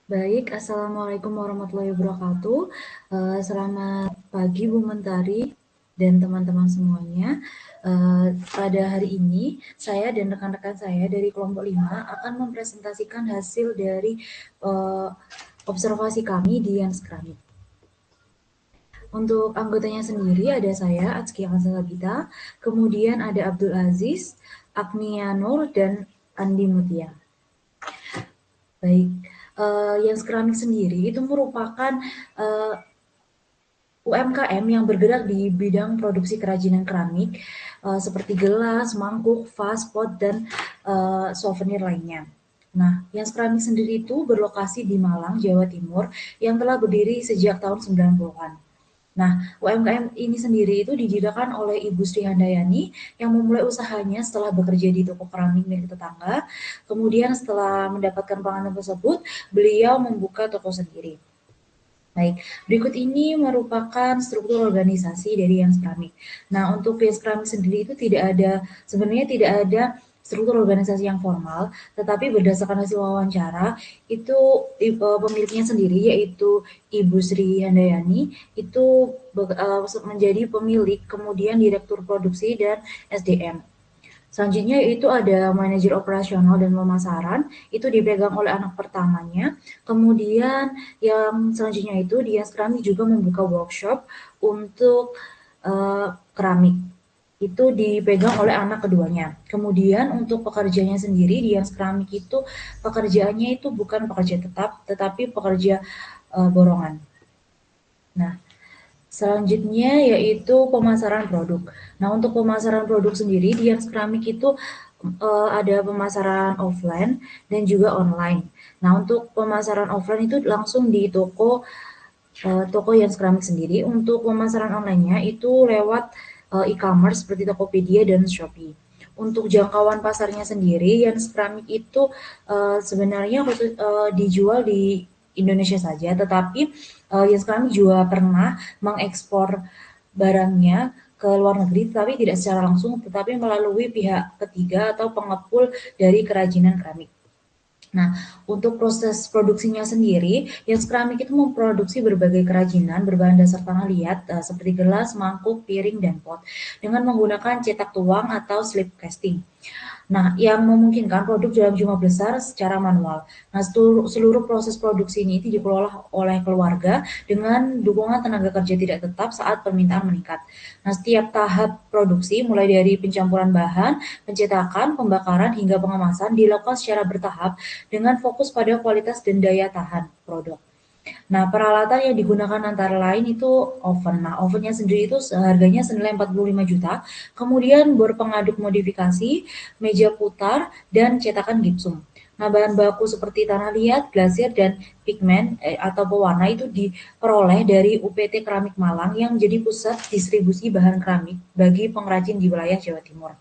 Baik, Assalamualaikum warahmatullahi wabarakatuh. Selamat pagi Bu Mentari dan teman-teman semuanya. Pada hari ini, saya dan rekan-rekan saya dari kelompok 5 akan mempresentasikan hasil dari observasi kami di Yans Keramik. Untuk anggotanya sendiri ada saya, Atski Sabita, kemudian ada Abdul Aziz, Agnia Nur, dan Andi Mutia. Baik, Yans Keramik sendiri itu merupakan UMKM yang bergerak di bidang produksi kerajinan keramik seperti gelas, mangkuk, vas, pot, dan souvenir lainnya. Nah, Yans Keramik sendiri itu berlokasi di Malang, Jawa Timur, yang telah berdiri sejak tahun 90-an. Nah, UMKM ini sendiri itu didirikan oleh Ibu Sri Handayani yang memulai usahanya setelah bekerja di toko keramik milik tetangga. Kemudian setelah mendapatkan pengalaman tersebut, beliau membuka toko sendiri. Baik, berikut ini merupakan struktur organisasi dari Yans Keramik. Nah, untuk Yans Keramik sendiri itu sebenarnya tidak ada struktur organisasi yang formal, tetapi berdasarkan hasil wawancara, itu pemiliknya sendiri, yaitu Ibu Sri Handayani, itu menjadi pemilik, kemudian direktur produksi dan SDM. Selanjutnya itu ada manajer operasional dan pemasaran, itu dipegang oleh anak pertamanya. Kemudian yang selanjutnya itu dia Keramik juga membuka workshop untuk keramik. Itu dipegang oleh anak keduanya. Kemudian untuk pekerjanya sendiri di Keramik itu pekerjaannya itu bukan pekerja tetap, tetapi pekerja borongan. Nah, selanjutnya yaitu pemasaran produk. Nah, untuk pemasaran produk sendiri di Yans Keramik itu ada pemasaran offline dan juga online. Nah, untuk pemasaran offline itu langsung di toko Yans Keramik sendiri. Untuk pemasaran online-nya itu lewat e-commerce seperti Tokopedia dan Shopee. Untuk jangkauan pasarnya sendiri, Yans Keramik itu sebenarnya dijual di Indonesia saja, tetapi Yans Keramik juga pernah mengekspor barangnya ke luar negeri, tapi tidak secara langsung, tetapi melalui pihak ketiga atau pengepul dari kerajinan keramik. Nah, untuk proses produksinya sendiri, Yans Keramik itu memproduksi berbagai kerajinan berbahan dasar tanah liat seperti gelas, mangkuk, piring, dan pot dengan menggunakan cetak tuang atau slip casting. Nah, yang memungkinkan produk dalam jumlah besar secara manual. Nah, seluruh proses produksi ini dikelola oleh keluarga dengan dukungan tenaga kerja tidak tetap saat permintaan meningkat. Nah, setiap tahap produksi mulai dari pencampuran bahan, pencetakan, pembakaran hingga pengemasan dilakukan secara bertahap dengan fokus pada kualitas dan daya tahan produk. Nah, peralatan yang digunakan antara lain itu oven. Nah, ovennya sendiri itu harganya senilai 45 juta, kemudian bor pengaduk modifikasi, meja putar, dan cetakan gipsum. Nah, bahan baku seperti tanah liat, glasir, dan pigmen atau pewarna itu diperoleh dari UPT Keramik Malang yang menjadi pusat distribusi bahan keramik bagi pengrajin di wilayah Jawa Timur.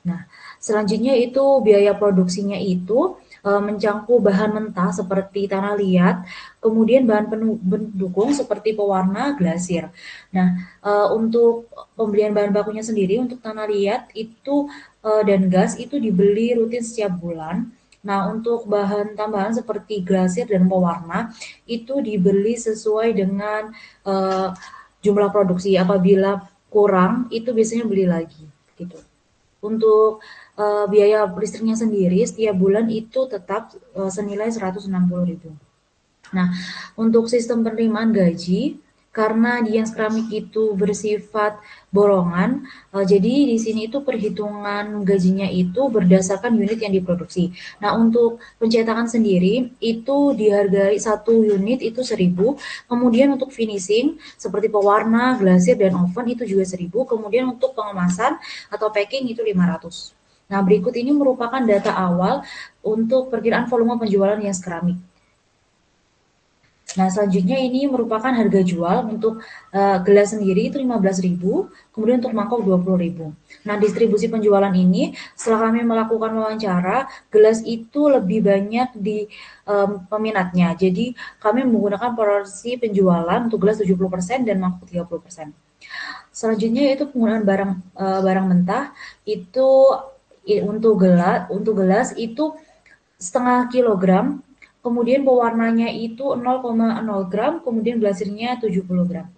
Nah, selanjutnya itu biaya produksinya itu mencangkup bahan mentah seperti tanah liat, kemudian bahan pendukung seperti pewarna, glasir. Nah, untuk pembelian bahan bakunya sendiri untuk tanah liat itu dan gas itu dibeli rutin setiap bulan. Nah, untuk bahan tambahan seperti glasir dan pewarna itu dibeli sesuai dengan jumlah produksi. Apabila kurang itu biasanya beli lagi gitu. Untuk biaya listriknya sendiri setiap bulan itu tetap senilai 160.000. Nah, untuk sistem penerimaan gaji karena Dians Keramik itu bersifat borongan, jadi di sini itu perhitungan gajinya itu berdasarkan unit yang diproduksi. Nah, untuk pencetakan sendiri itu dihargai satu unit itu 1.000, kemudian untuk finishing seperti pewarna, glasir, dan oven itu juga 1.000, kemudian untuk pengemasan atau packing itu 500. Nah, berikut ini merupakan data awal untuk perkiraan volume penjualan Dians Keramik. Nah, selanjutnya ini merupakan harga jual untuk gelas sendiri itu 15.000, kemudian untuk mangkok 20.000. Nah, distribusi penjualan ini setelah kami melakukan wawancara, gelas itu lebih banyak di peminatnya. Jadi, kami menggunakan porsi penjualan untuk gelas 70% dan mangkok 30%. Selanjutnya itu penggunaan barang mentah untuk gelas itu setengah kilogram kemudian pewarnanya itu 0,0 gram, kemudian glasirnya 70 gram.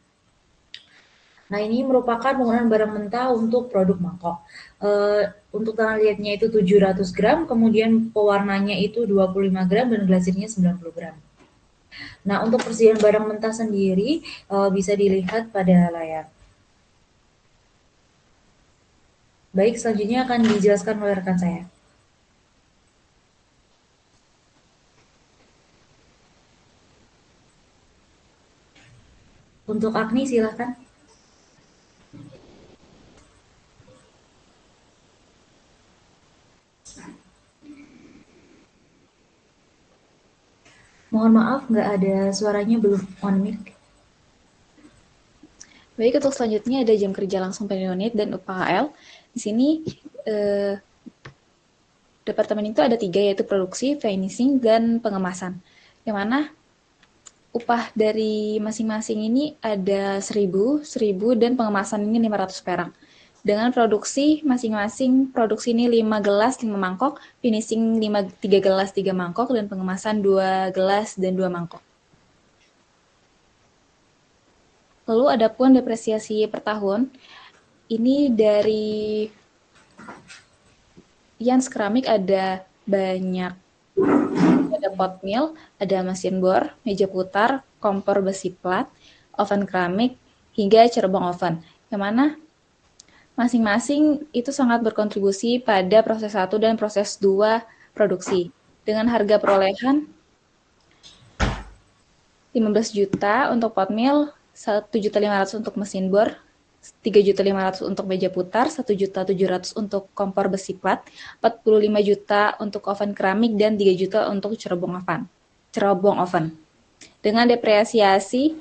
Nah, ini merupakan penggunaan barang mentah untuk produk mangkok. Untuk tanah liatnya itu 700 gram, kemudian pewarnanya itu 25 gram, dan glasirnya 90 gram. Nah, untuk persediaan barang mentah sendiri bisa dilihat pada layar. Baik, selanjutnya akan dijelaskan oleh rekan saya. Untuk Agni, silakan. Mohon maaf, nggak ada suaranya, belum on mic. Baik, untuk selanjutnya ada jam kerja langsung per unit dan upah HL. Di sini departemen itu ada 3, yaitu produksi, finishing, dan pengemasan. Yang mana upah dari masing-masing ini ada 1000, 1000, dan pengemasan ini 500 perak. Dengan produksi, masing-masing produksi ini 5 gelas, 5 mangkok, finishing 3 gelas, 3 mangkok, dan pengemasan 2 gelas dan 2 mangkok. Lalu ada pun depresiasi per tahun, ini dari Yans Keramik ada banyak. Ada pot mill, ada mesin bor, meja putar, kompor besi plat, oven keramik, hingga cerbong oven. Yang mana masing-masing itu sangat berkontribusi pada proses 1 dan proses 2 produksi. Dengan harga perolehan 15 juta untuk pot mill, 1.500.000 untuk mesin bor, 3.500.000 untuk meja putar, 1.700.000 untuk kompor besi plat, 45 juta untuk oven keramik, dan 3 juta untuk cerobong oven. Dengan depresiasi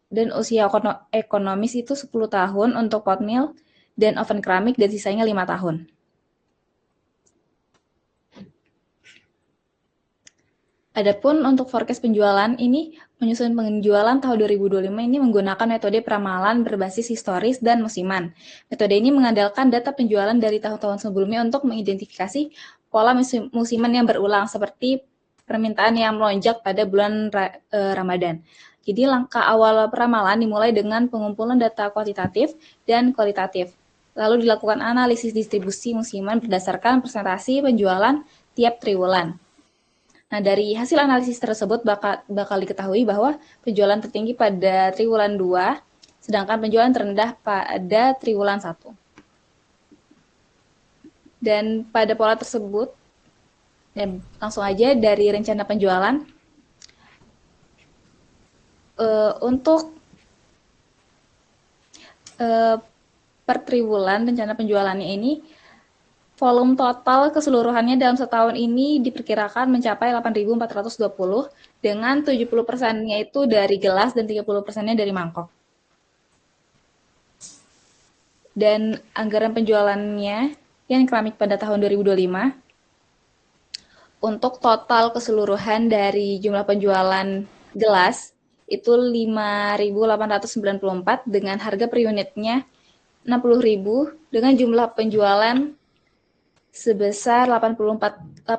dan usia ekonomis itu 10 tahun untuk pot mill dan oven keramik, dan sisanya 5 tahun. Adapun untuk forecast penjualan ini, menyusun penjualan tahun 2025 ini menggunakan metode peramalan berbasis historis dan musiman. Metode ini mengandalkan data penjualan dari tahun-tahun sebelumnya untuk mengidentifikasi pola musiman yang berulang, seperti permintaan yang melonjak pada bulan Ramadan. Jadi langkah awal peramalan dimulai dengan pengumpulan data kuantitatif dan kualitatif. Lalu dilakukan analisis distribusi musiman berdasarkan presentasi penjualan tiap triwulan. Nah, dari hasil analisis tersebut bakal diketahui bahwa penjualan tertinggi pada triwulan 2, sedangkan penjualan terendah pada triwulan 1. Dan pada pola tersebut, dan langsung aja dari rencana penjualan, untuk per triwulan rencana penjualannya ini, volume total keseluruhannya dalam setahun ini diperkirakan mencapai 8.420 dengan 70%-nya itu dari gelas dan 30%-nya dari mangkok. Dan anggaran penjualannya yang keramik pada tahun 2025 untuk total keseluruhan dari jumlah penjualan gelas itu 5.894 dengan harga per unitnya 60.000 dengan jumlah penjualan sebesar 88.410.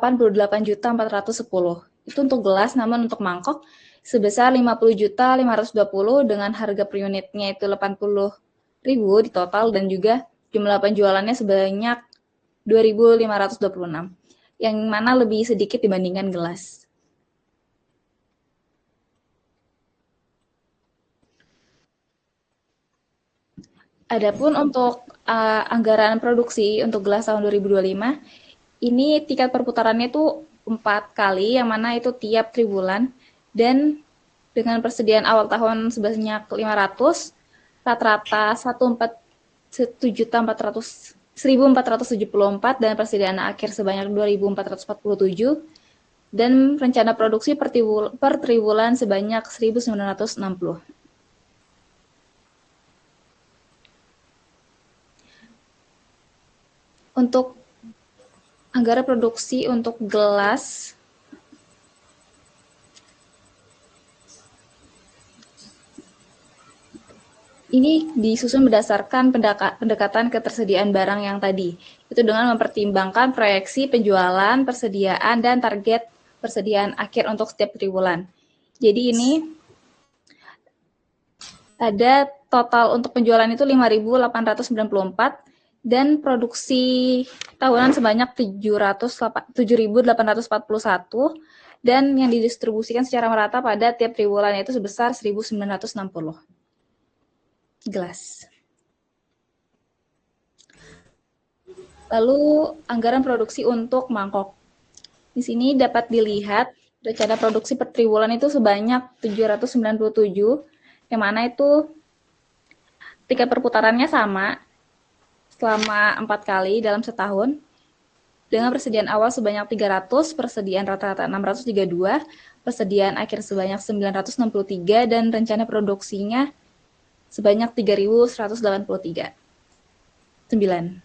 Itu untuk gelas, namun untuk mangkok sebesar 50.520 dengan harga per unitnya itu 80.000 di total, dan juga jumlah penjualannya sebanyak 2.526, yang mana lebih sedikit dibandingkan gelas. Adapun untuk anggaran produksi untuk gelas tahun 2025, ini tingkat perputarannya itu 4 kali, yang mana itu tiap triwulan, dan dengan persediaan awal tahun sebanyak 500, rata-rata 1.474, dan persediaan akhir sebanyak 2.447, dan rencana produksi per triwulan sebanyak 1.960. Untuk anggaran produksi untuk gelas, ini disusun berdasarkan pendekatan ketersediaan barang yang tadi. Itu dengan mempertimbangkan proyeksi penjualan, persediaan, dan target persediaan akhir untuk setiap triwulan. Jadi ini ada total untuk penjualan itu 5.894 dan produksi tahunan sebanyak 7.841 dan yang didistribusikan secara merata pada tiap triwulan yaitu sebesar 1.960 gelas. Lalu anggaran produksi untuk mangkok. Di sini dapat dilihat rencana produksi per triwulan itu sebanyak 797, yang mana itu tiket perputarannya sama selama 4 kali dalam setahun, dengan persediaan awal sebanyak 300, persediaan rata-rata 632, persediaan akhir sebanyak 963, dan rencana produksinya sebanyak 3.183. 9.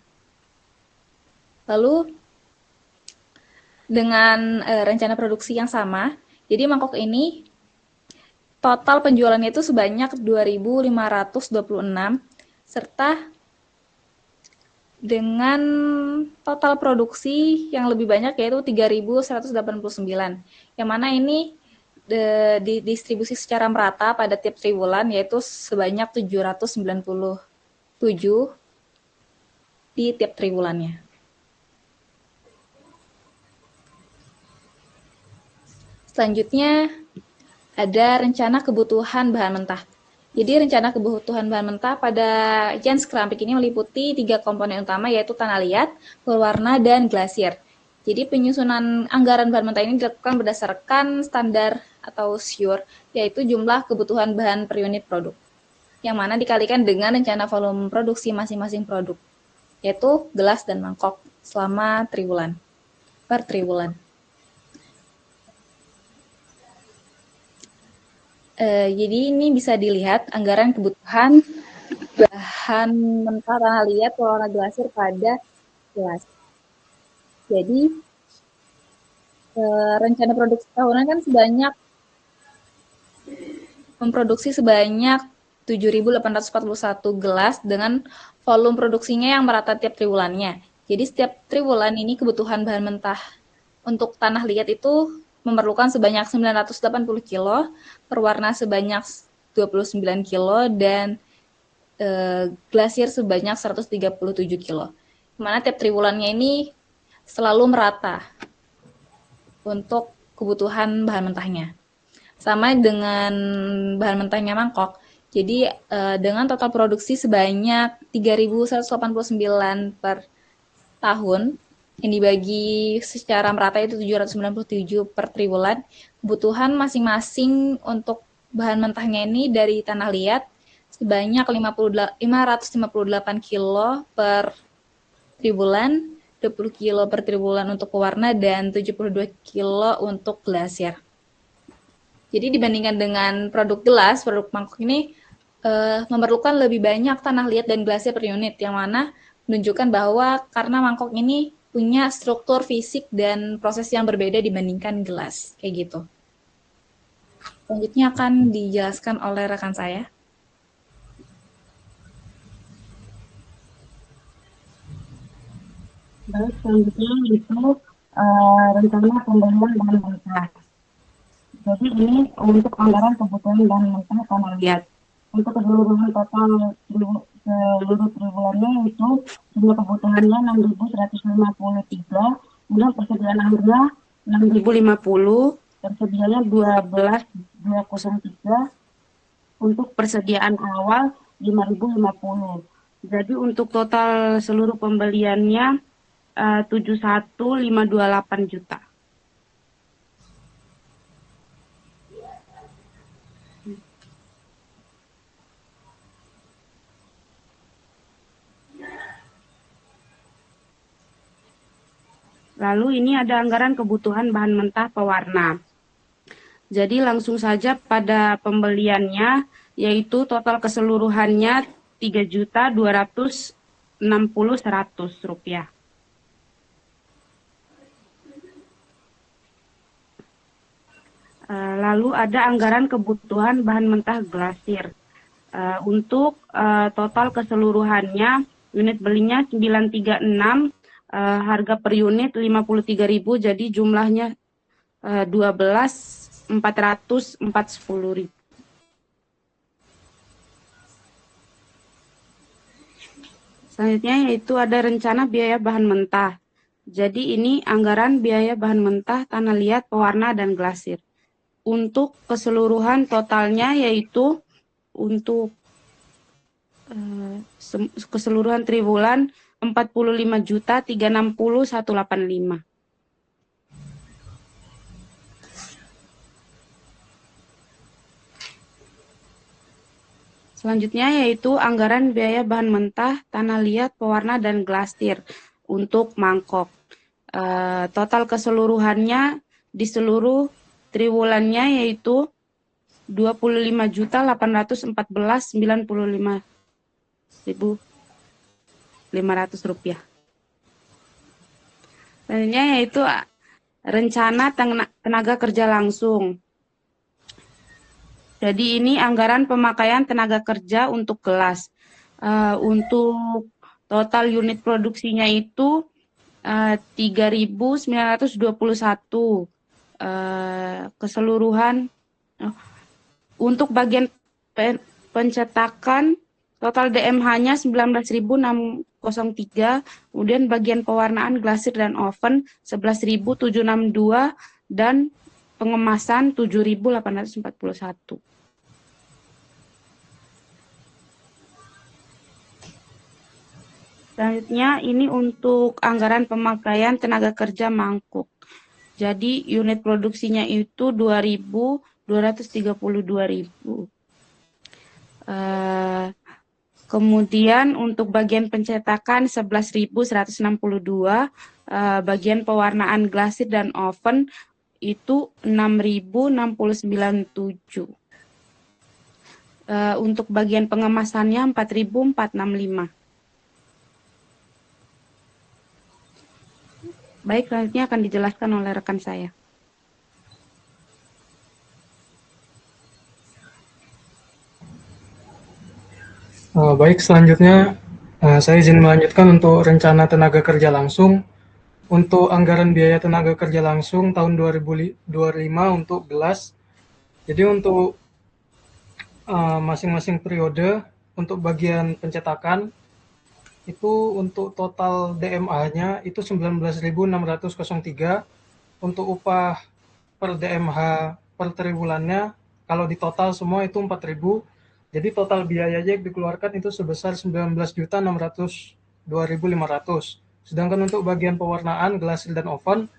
Lalu dengan rencana produksi yang sama, jadi mangkok ini total penjualannya itu sebanyak 2.526, serta dengan total produksi yang lebih banyak yaitu 3.189, yang mana ini didistribusi secara merata pada tiap triwulan yaitu sebanyak 797 di tiap triwulannya. Selanjutnya ada rencana kebutuhan bahan mentah. Jadi rencana kebutuhan bahan mentah pada Jans Keramik ini meliputi 3 komponen utama yaitu tanah liat, pewarna, dan glasier. Jadi penyusunan anggaran bahan mentah ini dilakukan berdasarkan standar atau SURE, yaitu jumlah kebutuhan bahan per unit produk, yang mana dikalikan dengan rencana volume produksi masing-masing produk, yaitu gelas dan mangkok selama per triwulan. Jadi ini bisa dilihat anggaran kebutuhan bahan mentah tanah liat pewarna glasier pada gelas. Jadi rencana produksi tahunan kan memproduksi sebanyak 7.841 gelas dengan volume produksinya yang merata tiap triwulannya. Jadi setiap triwulan ini kebutuhan bahan mentah untuk tanah liat itu memerlukan sebanyak 980 kilo, perwarna sebanyak 29 kilo, dan glasier sebanyak 137 kilo. Dimana tiap triwulannya ini selalu merata untuk kebutuhan bahan mentahnya. Sama dengan bahan mentahnya mangkok. Jadi dengan total produksi sebanyak 3.189 per tahun, yang dibagi secara merata itu 797 per triwulan, kebutuhan masing-masing untuk bahan mentahnya ini dari tanah liat sebanyak 558 kilo per triwulan, 20 kilo per triwulan untuk pewarna, dan 72 kilo untuk glasier. Jadi dibandingkan dengan produk gelas, produk mangkok ini memerlukan lebih banyak tanah liat dan glasier per unit, yang mana menunjukkan bahwa karena mangkok ini punya struktur fisik dan proses yang berbeda dibandingkan gelas, kayak gitu. Selanjutnya akan dijelaskan oleh rekan saya. Baik, selanjutnya itu rencana pembelian bahan mentah. Jadi ini untuk anggaran kebutuhan bahan mentah tanah liat. Untuk keseluruhan total seluruh triwulannya itu jumlah kebutuhannya 6.153, kemudian persediaan akhirnya 6.050, persediaannya 12.203, untuk persediaan awal 5.050. Jadi untuk total seluruh pembeliannya 71.528 juta. Lalu ini ada anggaran kebutuhan bahan mentah pewarna. Jadi langsung saja pada pembeliannya, yaitu total keseluruhannya 3.260.100 rupiah. Lalu ada anggaran kebutuhan bahan mentah glasier. Untuk total keseluruhannya, unit belinya 936, harga per unit 53.000, jadi jumlahnya 12.410.000. Selanjutnya yaitu ada rencana biaya bahan mentah. Jadi ini anggaran biaya bahan mentah, tanah liat, pewarna, dan glasir. Untuk keseluruhan totalnya yaitu untuk keseluruhan triwulan 45.360.185. Selanjutnya yaitu anggaran biaya bahan mentah, tanah liat, pewarna, dan glasir untuk mangkok. Total keseluruhannya di seluruh triwulannya yaitu 25.814.95.500 rupiah. Selanjutnya yaitu rencana tenaga kerja langsung. Jadi ini anggaran pemakaian tenaga kerja untuk kelas. Untuk total unit produksinya itu 3.921. Keseluruhan untuk bagian pencetakan total DMH-nya 19.603, kemudian bagian pewarnaan glasir dan oven 11.762 dan pengemasan 7.841. Selanjutnya ini untuk anggaran pemakaian tenaga kerja mangkuk. Jadi unit produksinya itu 2.232.000. Kemudian untuk bagian pencetakan 11.162, bagian pewarnaan glasir dan oven itu 6.069.7. Untuk bagian pengemasannya 4.465. Baik, selanjutnya akan dijelaskan oleh rekan saya. Baik, selanjutnya saya izin melanjutkan untuk rencana tenaga kerja langsung. Untuk anggaran biaya tenaga kerja langsung tahun 2025 untuk gelas. Jadi untuk masing-masing periode, untuk bagian pencetakan, itu untuk total DMH-nya itu 19.603. Untuk upah per DMH per triwulannya, kalau di total semua itu 4.000. Jadi total biayanya yang dikeluarkan itu sebesar 19.602.500. Sedangkan untuk bagian pewarnaan, glasir, dan oven,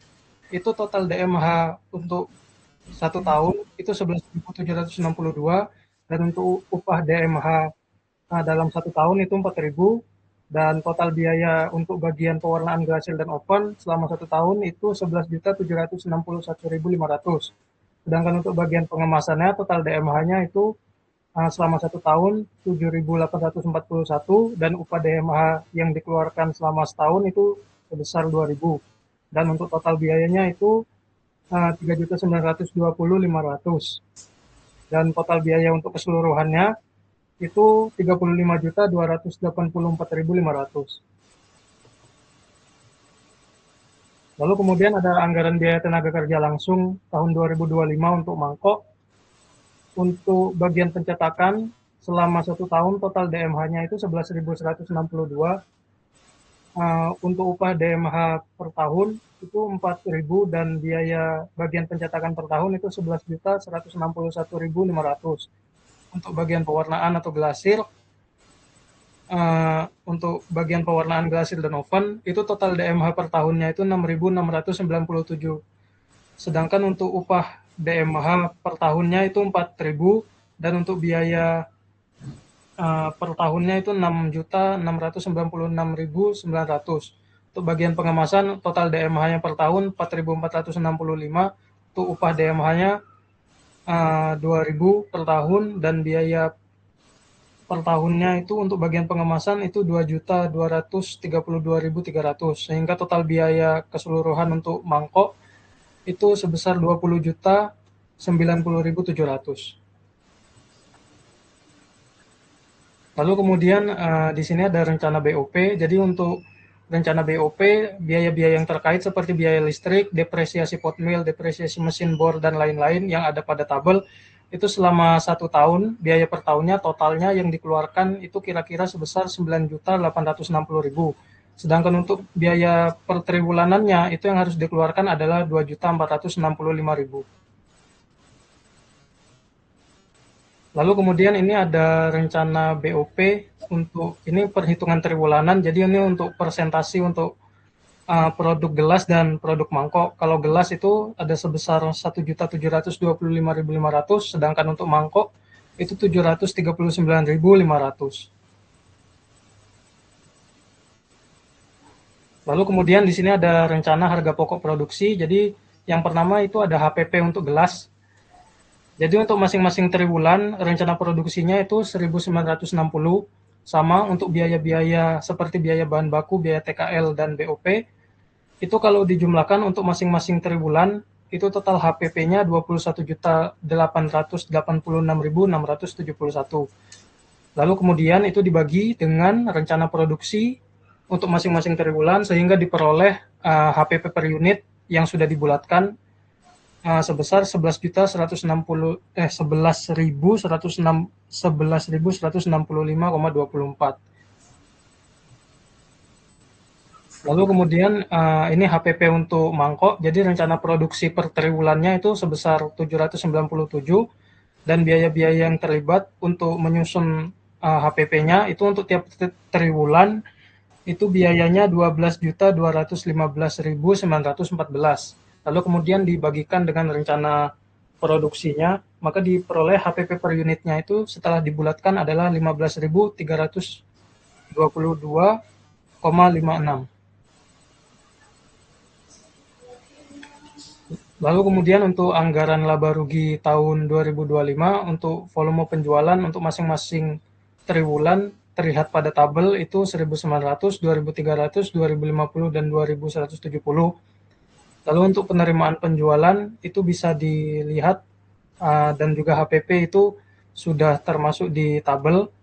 itu total DMH untuk 1 tahun itu 11.762, dan untuk upah DMH dalam 1 tahun itu 4.000, dan total biaya untuk bagian pewarnaan glasir dan oven selama 1 tahun itu 11.761.500. Sedangkan untuk bagian pengemasannya total DMH-nya itu selama 1 tahun 7.841, dan upah DMH yang dikeluarkan selama setahun itu sebesar 2.000. Dan untuk total biayanya itu 3.920.500. Dan total biaya untuk keseluruhannya itu 35.284.500. Lalu kemudian ada anggaran biaya tenaga kerja langsung tahun 2025 untuk mangkok. Untuk bagian pencetakan selama 1 tahun total DMH-nya itu 11.162. Untuk upah DMH per tahun itu 4.000, dan biaya bagian pencetakan per tahun itu 11.161.500. Untuk bagian pewarnaan atau glasir, untuk bagian pewarnaan glasir dan oven itu total DMH per tahunnya itu 6.697. Sedangkan untuk upah DMH per tahunnya itu 4.000, dan untuk biaya per tahunnya itu 6.696.900. Untuk bagian pengemasan total DMH-nya per tahun 4.465. Untuk upah DMH-nya 2.000 per tahun, dan biaya per tahunnya itu untuk bagian pengemasan itu 2.232.300, sehingga total biaya keseluruhan untuk mangkok itu sebesar 20.090.700. Lalu kemudian di sini ada rencana BOP. Jadi untuk rencana BOP, biaya-biaya yang terkait seperti biaya listrik, depresiasi pot mill, depresiasi mesin bor, dan lain-lain yang ada pada tabel, itu selama 1 tahun, biaya per tahunnya totalnya yang dikeluarkan itu kira-kira sebesar 9.860.000. Sedangkan untuk biaya per triwulanannya itu yang harus dikeluarkan adalah 2.465.000. Lalu kemudian ini ada rencana BOP untuk ini perhitungan triwulanan. Jadi ini untuk presentasi untuk produk gelas dan produk mangkok. Kalau gelas itu ada sebesar 1.725.500, sedangkan untuk mangkok itu 739.500. Lalu kemudian di sini ada rencana harga pokok produksi. Jadi yang pertama itu ada HPP untuk gelas. Jadi untuk masing-masing triwulan rencana produksinya itu 1.960, sama untuk biaya-biaya seperti biaya bahan baku, biaya TKL dan BOP. Itu kalau dijumlahkan untuk masing-masing triwulan itu total HPP-nya 21.886.671. Lalu kemudian itu dibagi dengan rencana produksi untuk masing-masing triwulan sehingga diperoleh HPP per unit yang sudah dibulatkan sebesar 11.165,24. Lalu kemudian ini HPP untuk mangkok, jadi rencana produksi per triwulannya itu sebesar 797, dan biaya-biaya yang terlibat untuk menyusun HPP-nya itu untuk tiap triwulan itu biayanya 12.215.914. Lalu kemudian dibagikan dengan rencana produksinya, maka diperoleh HPP per unitnya itu setelah dibulatkan adalah 15.322,56. Lalu kemudian untuk anggaran laba rugi tahun 2025 untuk volume penjualan untuk masing-masing triwulan terlihat pada tabel itu 1.900, 2.300, 2.050, dan 2.170. Lalu untuk penerimaan penjualan itu bisa dilihat dan juga HPP itu sudah termasuk di tabel.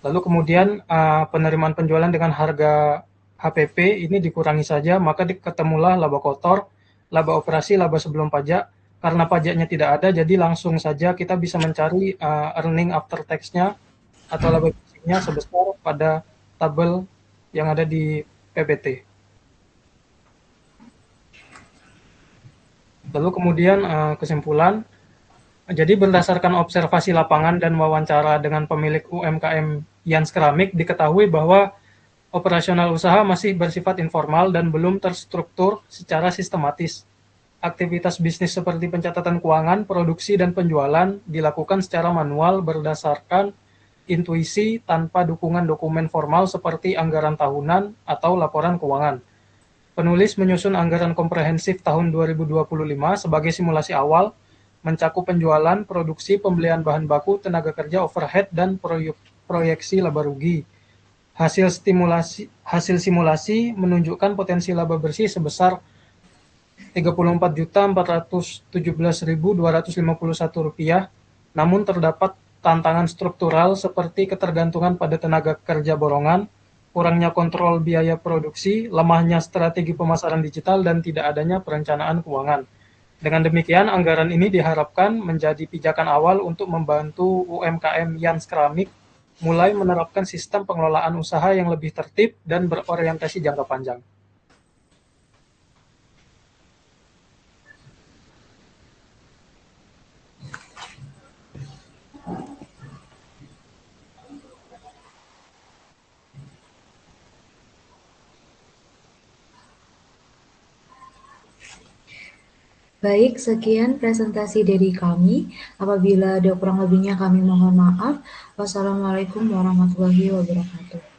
Lalu kemudian penerimaan penjualan dengan harga HPP ini dikurangi saja, maka ketemulah laba kotor, laba operasi, laba sebelum pajak. Karena pajaknya tidak ada, jadi langsung saja kita bisa mencari earning after tax-nya atau laba bersihnya sebesar pada tabel yang ada di PPT. Lalu kemudian kesimpulan, jadi berdasarkan observasi lapangan dan wawancara dengan pemilik UMKM Yans Keramik, diketahui bahwa operasional usaha masih bersifat informal dan belum terstruktur secara sistematis. Aktivitas bisnis seperti pencatatan keuangan, produksi, dan penjualan dilakukan secara manual berdasarkan intuisi tanpa dukungan dokumen formal seperti anggaran tahunan atau laporan keuangan. Penulis menyusun anggaran komprehensif tahun 2025 sebagai simulasi awal, mencakup penjualan, produksi, pembelian bahan baku, tenaga kerja, overhead, dan proyeksi laba rugi. Hasil simulasi menunjukkan potensi laba bersih sebesar Rp34.417.251, namun terdapat tantangan struktural seperti ketergantungan pada tenaga kerja borongan, kurangnya kontrol biaya produksi, lemahnya strategi pemasaran digital, dan tidak adanya perencanaan keuangan. Dengan demikian, anggaran ini diharapkan menjadi pijakan awal untuk membantu UMKM Yans Keramik mulai menerapkan sistem pengelolaan usaha yang lebih tertib dan berorientasi jangka panjang. Baik, sekian presentasi dari kami. Apabila ada kurang lebihnya kami mohon maaf. Wassalamualaikum warahmatullahi wabarakatuh.